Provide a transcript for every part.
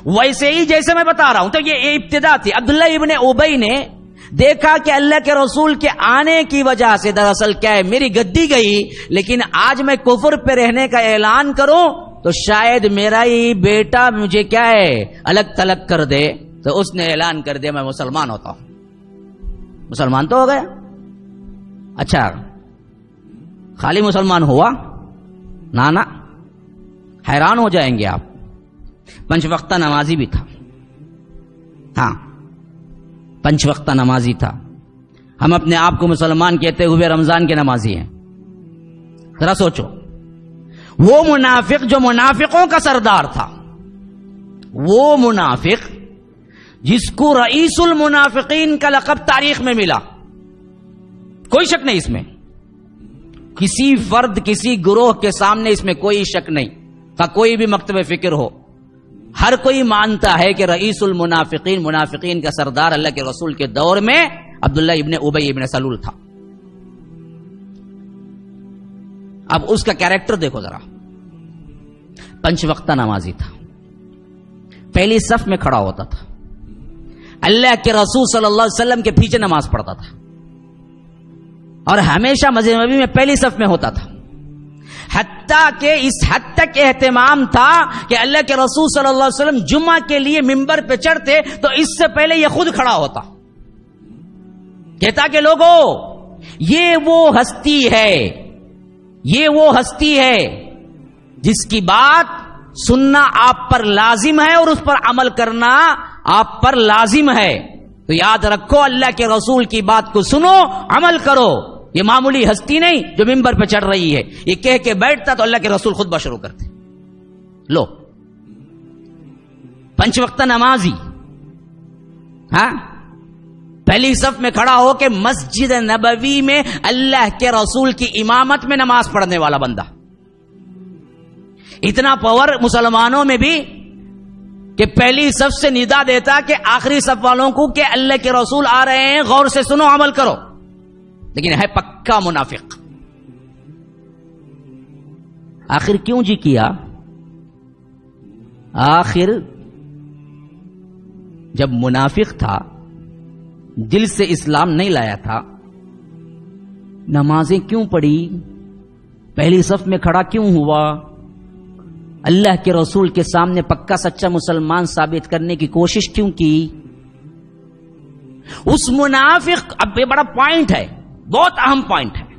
ویسے ہی جیسے میں بتا رہا ہوں، تو یہ ابتدا تھی. عبداللہ ابن ابی نے دیکھا کہ اللہ کے رسول کے آنے کی وجہ سے دراصل کیا ہے، میری گدی گئی، لیکن آج میں کفر پہ رہنے کا اعلان کروں تو شاید میرا ہی بیٹا مجھے کیا ہے الگ تلگ کر دے. تو اس نے اعلان کر دیا میں مسلمان ہوتا ہوں. مسلمان تو ہو گیا. اچھا خالی مسلمان ہوا؟ نانا، حیران ہو جائیں گے آپ. 5 وقتہ نمازی بھی تھا. ہاں 5 وقتہ نمازی تھا. ہم اپنے آپ کو مسلمان کہتے ہوئے رمضان کے نمازی ہیں. ذرا سوچو، وہ منافق جو منافقوں کا سردار تھا، وہ منافق جس کو رئیس المنافقین کا لقب تاریخ میں ملا، کوئی شک نہیں اس میں، کسی فرد کسی گروہ کے سامنے اس میں کوئی شک نہیں، کا کوئی بھی مکتب فکر ہو، ہر کوئی مانتا ہے کہ رئیس المنافقین، منافقین کا سردار اللہ کے رسول کے دور میں عبداللہ ابن ابی ابن سلول تھا. اب اس کا کیریکٹر دیکھو ذرا. 5 وقتہ نمازی تھا، پہلی صف میں کھڑا ہوتا تھا، اللہ کے رسول صلی اللہ علیہ وسلم کے پیچھے نماز پڑھتا تھا، اور ہمیشہ مسجد نبوی میں پہلی صف میں ہوتا تھا. حتیٰ کہ اس حد تک اہتمام تھا کہ اللہ کے رسول صلی اللہ علیہ وسلم جمعہ کے لیے ممبر پہ چڑھتے تو اس سے پہلے یہ خود کھڑا ہوتا، کہتا کہ لوگوں یہ وہ ہستی ہے، یہ وہ ہستی ہے جس کی بات سننا آپ پر لازم ہے اور اس پر عمل کرنا آپ پر لازم ہے. تو یاد رکھو، اللہ کے رسول کی بات کو سنو، عمل کرو. یہ معمولی ہستی نہیں جو ممبر پہ چڑھ رہی ہے. یہ کہہ کے بیٹھتا تو اللہ کے رسول خطبہ شروع کرتے. لو 5 وقتہ نمازی، ہاں پہلی صف میں کھڑا ہو کے مسجد نبوی میں اللہ کے رسول کی امامت میں نماز پڑھنے والا بندہ. اتنا پاور مسلمانوں میں بھی کہ پہلی صف سے ندا دیتا کہ آخری صف والوں کو کہ اللہ کے رسول آ رہے ہیں، غور سے سنو، عمل کرو. لیکن ہے پکا منافق. آخر کیوں جی کیا؟ آخر جب منافق تھا، دل سے اسلام نہیں لایا تھا، نمازیں کیوں پڑھی؟ پہلی صف میں کھڑا کیوں ہوا؟ اللہ کے رسول کے سامنے پکا سچا مسلمان ثابت کرنے کی کوشش کیوں کی؟ اس منافق، اب یہ بڑا پوائنٹ ہے، بہت اہم پوائنٹ ہے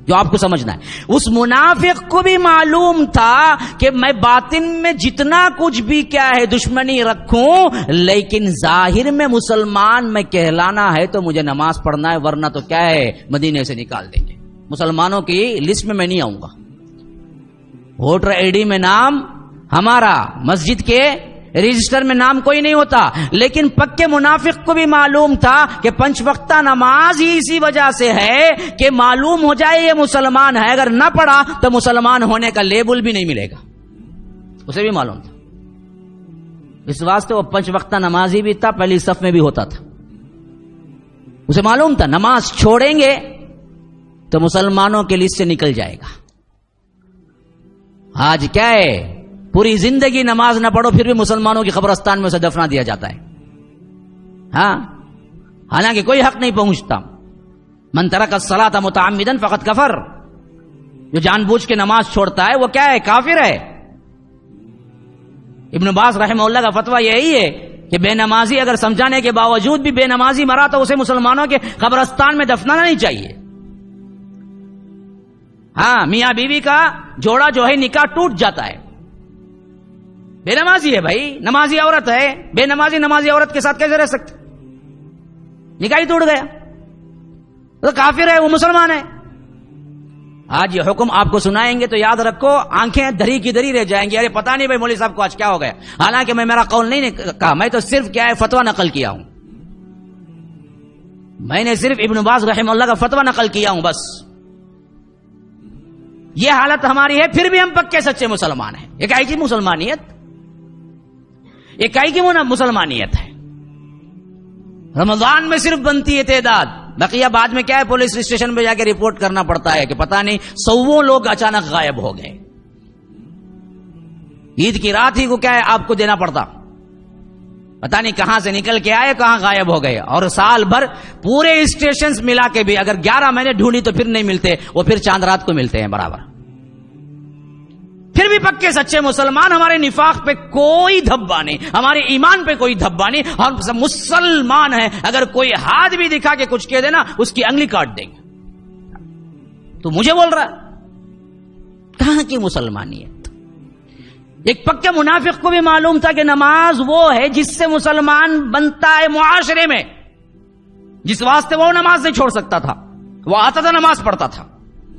جو آپ کو سمجھنا ہے. اس منافق کو بھی معلوم تھا کہ میں باطن میں جتنا کچھ بھی کیا ہے دشمنی رکھوں، لیکن ظاہر میں مسلمان میں کہلانا ہے تو مجھے نماز پڑھنا ہے، ورنہ تو کیا ہے مدینے سے نکال دیں گے. مسلمانوں کی لسٹ میں نہیں آؤں گا، ووٹر آئی ڈی میں نام ہمارا، مسجد کے رجسٹر میں نام کوئی نہیں ہوتا. لیکن پکے منافق کو بھی معلوم تھا کہ 5 وقتہ نماز ہی اسی وجہ سے ہے کہ معلوم ہو جائے یہ مسلمان ہے، اگر نہ پڑھا تو مسلمان ہونے کا لیبل بھی نہیں ملے گا. اسے بھی معلوم تھا، اس واسطے وہ 5 وقتہ نمازی بھی تھا، پہلی صف میں بھی ہوتا تھا. اسے معلوم تھا نماز چھوڑیں گے تو مسلمانوں کے لسٹ سے نکل جائے گا. آج کیا ہے، پوری زندگی نماز نہ پڑھو پھر بھی مسلمانوں کی قبرستان میں اسے دفنا دیا جاتا ہے. ہاں حالانکہ کوئی حق نہیں پہنچتا. من ترک الصلاۃ متعمدا فقد کفر، جو جان بوجھ کے نماز چھوڑتا ہے وہ کیا ہے، کافر ہے. ابن باز رحمہ اللہ کا فتویٰ یہی ہے کہ بے نمازی اگر سمجھانے کے باوجود بھی بے نمازی مرا تو اسے مسلمانوں کے قبرستان میں دفنانا نہیں چاہیے. ہاں میاں بیوی کا جوڑا جو ہے نکاح ٹوٹ جاتا ہے، بے نمازی ہے بھائی، نمازی عورت ہے، بے نمازی نمازی عورت کے ساتھ کیسے رہ سکتے؟ نکاح ہی ٹوٹ گیا تو کافر ہے، وہ مسلمان ہے. آج یہ حکم آپ کو سنائیں گے تو یاد رکھو آنکھیں دھری کی دھری رہ جائیں گی. ارے پتہ نہیں بھائی مولوی صاحب کو آج کیا ہو گیا. حالانکہ میں میرا قول نہیں کہا، میں تو صرف کیا ہے فتویٰ نقل کیا ہوں. میں نے صرف ابن باز رحمہ اللہ کا فتویٰ نقل کیا ہوں بس. یہ حالت ہماری ہے، پھر بھی ہم پکے سچے مسلمان ہیں. یہ کائی کی مسلمانیت، یہ کائی کی مسلمانیت ہے. رمضان میں صرف بنتی ہے تعداد، بقیہ بعد میں کیا ہے پولیس اسٹیشن پہ جا کے رپورٹ کرنا پڑتا ہے کہ پتہ نہیں 100 لوگ اچانک غائب ہو گئے. عید کی رات ہی کو کیا ہے آپ کو دینا پڑتا. پتہ نہیں کہاں سے نکل کے آئے کہاں غائب ہو گئے، اور سال بھر پورے اسٹیشنز ملا کے بھی اگر 11 مہینے ڈھونڈی تو پھر نہیں ملتے، وہ پھر چاند رات کو ملتے ہیں برابر. پھر بھی پکے سچے مسلمان، ہمارے نفاق پہ کوئی دھبا نہیں، ہمارے ایمان پہ کوئی دھبا نہیں. ہم سب مسلمان ہیں، اگر کوئی ہاتھ بھی دکھا کے کچھ کہہ دینا اس کی انگلی کاٹ دیں گے. تو مجھے بول رہا کہاں کی مسلمانیت؟ ایک پکے منافق کو بھی معلوم تھا کہ نماز وہ ہے جس سے مسلمان بنتا ہے معاشرے میں، جس واسطے وہ نماز نہیں چھوڑ سکتا تھا، وہ آتا تھا نماز پڑھتا تھا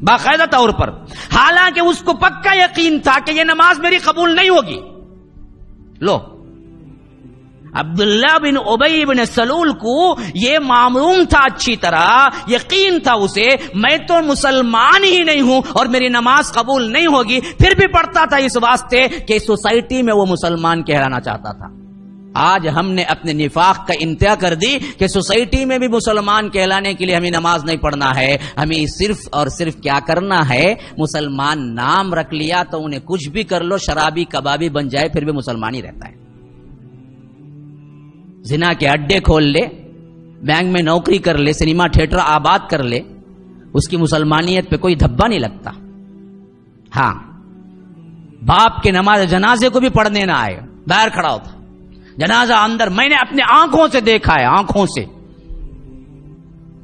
باقاعدہ طور پر، حالانکہ اس کو پکا یقین تھا کہ یہ نماز میری قبول نہیں ہوگی. لو، عبداللہ بن ابی بن سلول کو یہ معلوم تھا، اچھی طرح یقین تھا اسے، میں تو مسلمان ہی نہیں ہوں اور میری نماز قبول نہیں ہوگی، پھر بھی پڑھتا تھا اس واسطے کہ سوسائٹی میں وہ مسلمان کہلانا چاہتا تھا. آج ہم نے اپنے نفاق کا انتہا کر دی کہ سوسائٹی میں بھی مسلمان کہلانے کے لیے ہمیں نماز نہیں پڑھنا ہے، ہمیں صرف اور صرف کیا کرنا ہے، مسلمان نام رکھ لیا تو انہیں کچھ بھی کر لو، شرابی کبابی بن جائے پھر بھی مسلمان ہی رہتا ہے. زنا کے اڈے کھول لے، بینک میں نوکری کر لے، سنیما تھیٹر آباد کر لے، اس کی مسلمانیت پہ کوئی دھبا نہیں لگتا. ہاں، باپ کے نماز جنازے کو بھی پڑھنے نہ آئے، باہر کھڑا ہوتا جنازہ اندر. میں نے اپنے آنکھوں سے دیکھا ہے، آنکھوں سے،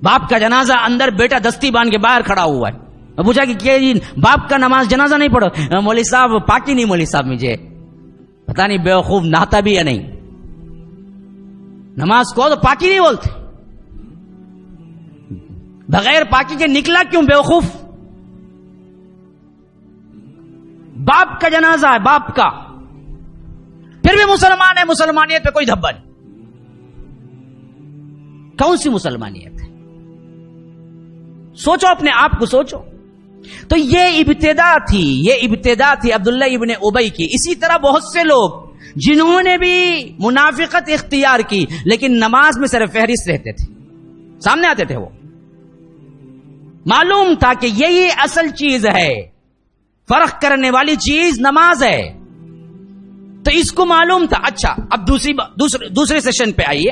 باپ کا جنازہ اندر، بیٹا دستی باندھ کے باہر کھڑا ہوا ہے. میں پوچھا کہ کیا باپ کا نماز جنازہ نہیں پڑھو؟ مولوی صاحب پاکی نہیں، مولوی صاحب مجھے پتہ نہیں بیوقوف نہاتا بھی یا نہیں، نماز کو تو پاکی نہیں بولتے، بغیر پاکی کے نکلا کیوں بیوقوف؟ باپ کا جنازہ ہے، باپ کا، پھر بھی مسلمان ہے، مسلمانیت پہ کوئی دھبا نہیں. کون سی مسلمانیت ہے؟ سوچو، اپنے آپ کو سوچو. تو یہ ابتدا تھی عبداللہ ابن ابی کی. اسی طرح بہت سے لوگ جنہوں نے بھی منافقت اختیار کی لیکن نماز میں سر فہرست رہتے تھے، سامنے آتے تھے، وہ معلوم تھا کہ یہی اصل چیز ہے، فرق کرنے والی چیز نماز ہے. تو اس کو معلوم تھا. اچھا، اب دوسرے سیشن پہ آئیے.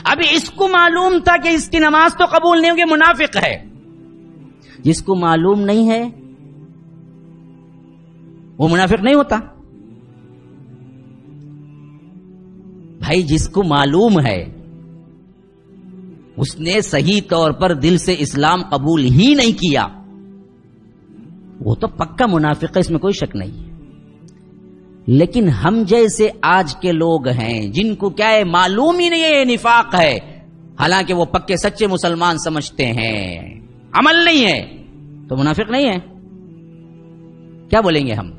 ابھی اس کو معلوم تھا کہ اس کی نماز تو قبول نہیں ہوگی، منافق ہے. جس کو معلوم نہیں ہے وہ منافق نہیں ہوتا. بھائی، جس کو معلوم ہے اس نے صحیح طور پر دل سے اسلام قبول ہی نہیں کیا، وہ تو پکا منافق ہے، اس میں کوئی شک نہیں. لیکن ہم جیسے آج کے لوگ ہیں جن کو کیا ہے، معلوم ہی نہیں ہے یہ نفاق ہے، حالانکہ وہ پکے سچے مسلمان سمجھتے ہیں، عمل نہیں ہے، تو منافق نہیں ہے. کیا بولیں گے ہم؟